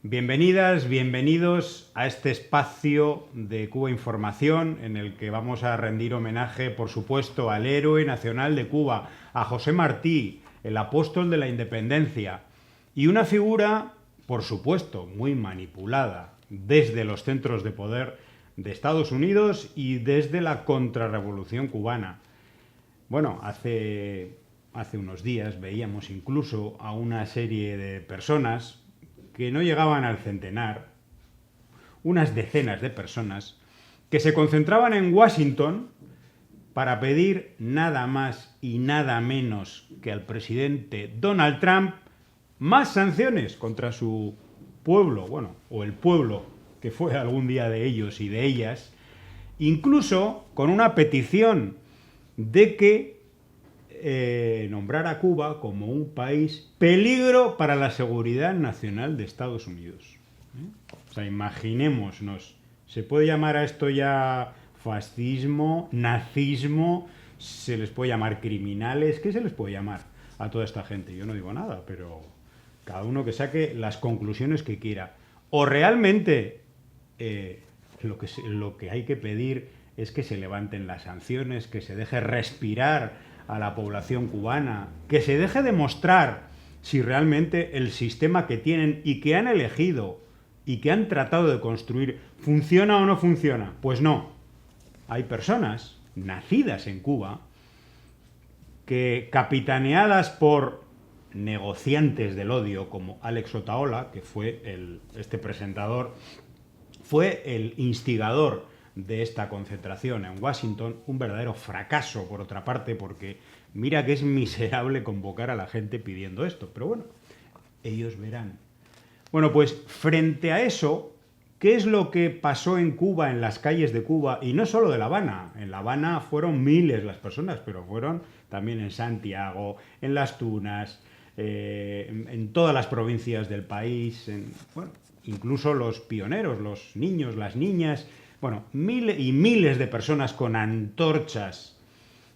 Bienvenidas, bienvenidos a este espacio de Cuba Información en el que vamos a rendir homenaje, por supuesto, al héroe nacional de Cuba, a José Martí, el apóstol de la independencia, y una figura, por supuesto, muy manipulada desde los centros de poder de Estados Unidos y desde la contrarrevolución cubana. Bueno, hace unos días veíamos incluso a una serie de personas que no llegaban al centenar, unas decenas de personas, que se concentraban en Washington para pedir nada más y nada menos que al presidente Donald Trump más sanciones contra su pueblo, bueno, o el pueblo que fue algún día de ellos y de ellas, incluso con una petición de que nombrar a Cuba como un país peligro para la seguridad nacional de Estados Unidos. O sea, imaginémonos, ¿se puede llamar a esto ya fascismo, nazismo? ¿Se les puede llamar criminales? ¿Qué se les puede llamar a toda esta gente? Yo no digo nada, pero cada uno que saque las conclusiones que quiera. O realmente lo que hay que pedir es que se levanten las sanciones, que se deje respirar a la población cubana, que se deje demostrar si realmente el sistema que tienen y que han elegido y que han tratado de construir funciona o no funciona. Pues no. Hay personas nacidas en Cuba que, capitaneadas por negociantes del odio como Alex Otaola, que fue este presentador, fue el instigador de esta concentración en Washington, un verdadero fracaso por otra parte, porque mira que es miserable convocar a la gente pidiendo esto, pero bueno, ellos verán. Bueno, pues frente a eso, ¿qué es lo que pasó en Cuba, en las calles de Cuba? Y no solo de La Habana, en La Habana fueron miles las personas, pero fueron también en Santiago, en Las Tunas, en todas las provincias del país, bueno, incluso los pioneros, los niños, las niñas. Bueno, miles y miles de personas con antorchas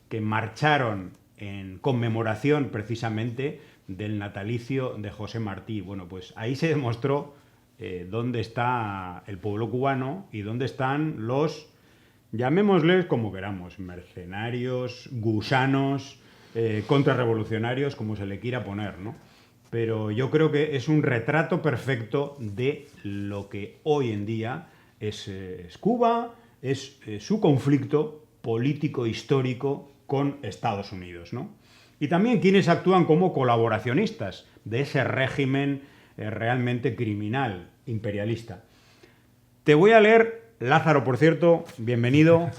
que marcharon en conmemoración precisamente del natalicio de José Martí. Bueno, pues ahí se demostró dónde está el pueblo cubano y dónde están los, llamémosles como queramos, mercenarios, gusanos, contrarrevolucionarios, como se le quiera poner, ¿no? Pero yo creo que es un retrato perfecto de lo que hoy en día es Cuba, es su conflicto político histórico con Estados Unidos, ¿no? Y también quienes actúan como colaboracionistas de ese régimen realmente criminal, imperialista. Te voy a leer, Lázaro, por cierto, bienvenido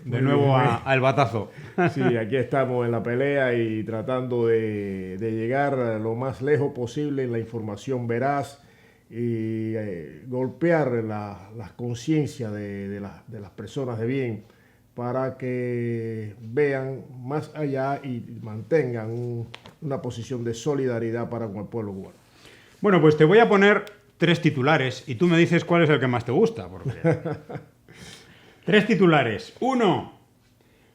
de nuevo al batazo. Sí, aquí estamos en la pelea y tratando de llegar lo más lejos posible en la información veraz y golpear las conciencias de las personas de bien para que vean más allá y mantengan una posición de solidaridad para con el pueblo cubano. Bueno, pues te voy a poner 3 titulares y tú me dices cuál es el que más te gusta. Porque... 3 titulares. 1.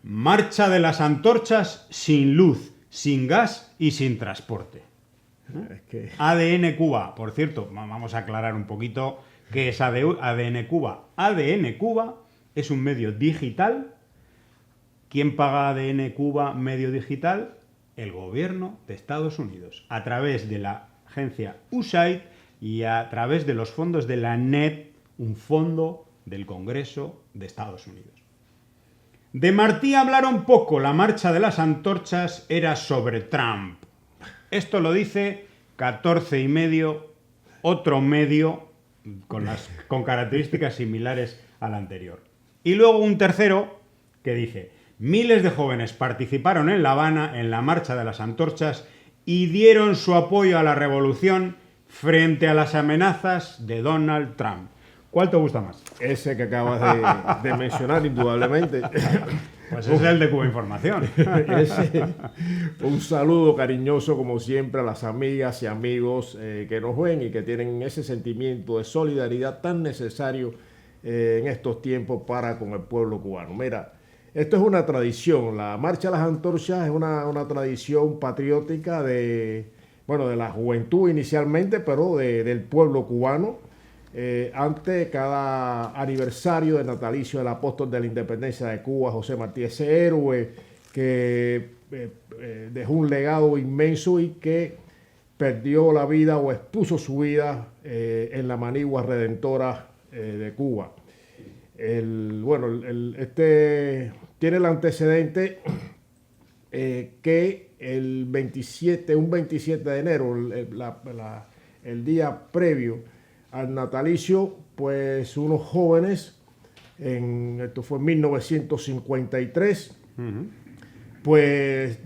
Marcha de las antorchas sin luz, sin gas y sin transporte. Es que... ADN Cuba, por cierto, vamos a aclarar un poquito qué es ADN Cuba. ADN Cuba es un medio digital. ¿Quién paga ADN Cuba medio digital? El gobierno de Estados Unidos, a través de la agencia USAID y a través de los fondos de la NET, un fondo del Congreso de Estados Unidos. De Martí hablaron poco, la marcha de las antorchas era sobre Trump. Esto lo dice 14 y medio, otro medio con características similares al anterior. Y luego un tercero que dice: miles de jóvenes participaron en La Habana en la marcha de las antorchas y dieron su apoyo a la revolución frente a las amenazas de Donald Trump. ¿Cuál te gusta más? Ese que acabas de mencionar, indudablemente. Pues ese es el de Cuba Información. Un saludo cariñoso, como siempre, a las amigas y amigos que nos ven y que tienen ese sentimiento de solidaridad tan necesario en estos tiempos para con el pueblo cubano. Mira, esto es una tradición. La Marcha de las Antorchas es una tradición patriótica de bueno, de la juventud inicialmente, pero del pueblo cubano, ante cada aniversario del natalicio del apóstol de la independencia de Cuba, José Martí, ese héroe que dejó un legado inmenso y que perdió la vida o expuso su vida en la manigua redentora de Cuba. Este tiene el antecedente que un 27 de enero, el día previo al natalicio, pues unos jóvenes, esto fue en 1953, pues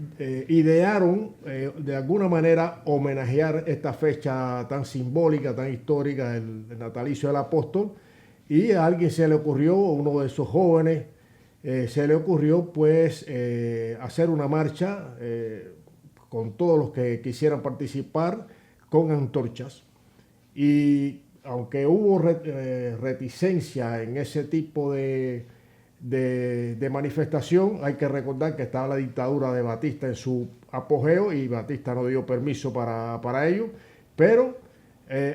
idearon de alguna manera homenajear esta fecha tan simbólica, tan histórica, el natalicio del apóstol, y a alguien se le ocurrió, uno de esos jóvenes, se le ocurrió pues hacer una marcha con todos los que quisieran participar con antorchas. Y aunque hubo reticencia en ese tipo de manifestación, hay que recordar que estaba la dictadura de Batista en su apogeo y Batista no dio permiso para ello, pero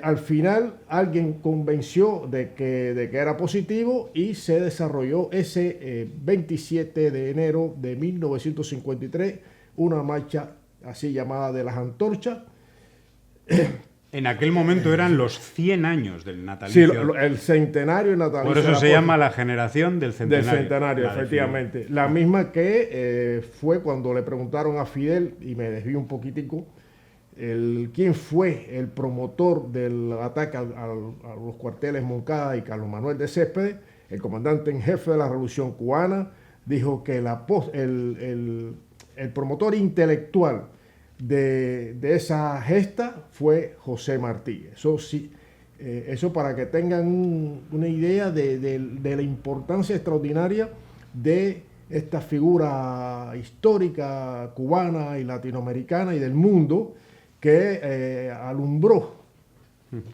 al final alguien convenció de que era positivo y se desarrolló ese 27 de enero de 1953 una marcha así llamada de las antorchas. En aquel momento eran los 100 años del natalicio. Sí, el centenario del natalicio. Por eso se llama la generación del centenario. Del centenario, efectivamente. La misma que fue cuando le preguntaron a Fidel, y me desvío un poquitico, quién fue el promotor del ataque a los cuarteles Moncada y Carlos Manuel de Céspedes. El comandante en jefe de la Revolución Cubana dijo que el promotor intelectual de esa gesta fue José Martí. Eso sí, eso para que tengan una idea de la importancia extraordinaria de esta figura histórica cubana y latinoamericana y del mundo que alumbró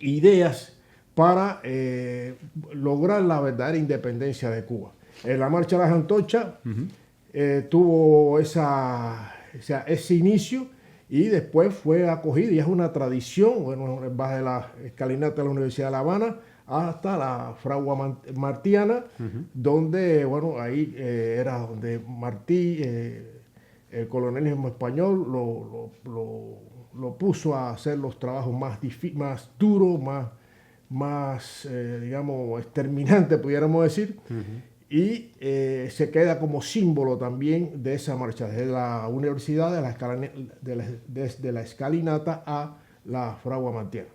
ideas para lograr la verdadera independencia de Cuba. La Marcha de las Antorchas tuvo ese inicio y después fue acogida y es una tradición, bueno, bajo la escalinata de la Universidad de La Habana hasta la Fragua Martiana, donde, bueno, ahí era donde Martí, el colonialismo español, lo puso a hacer los trabajos más duros, más digamos, exterminantes, pudiéramos decir, y se queda como símbolo también de esa marcha, desde la universidad, desde la escalinata a la Fragua Martiana.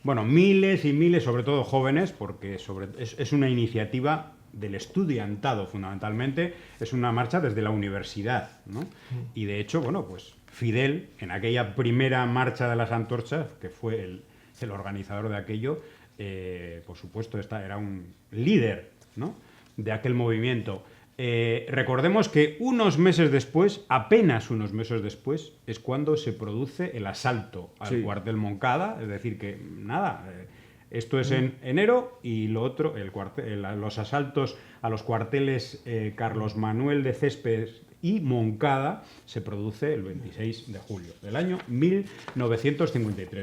Bueno, miles y miles, sobre todo jóvenes, porque es una iniciativa del estudiantado fundamentalmente, es una marcha desde la universidad, ¿no? Y de hecho, bueno, pues Fidel, en aquella primera marcha de las antorchas, que fue el organizador de aquello, por supuesto, era un líder, ¿no?, de aquel movimiento. Recordemos que apenas unos meses después, es cuando se produce el asalto al cuartel Moncada, es decir, que nada, esto es en enero y lo otro, los asaltos a los cuarteles Carlos Manuel de Céspedes y Moncada se produce el 26 de julio del año 1953.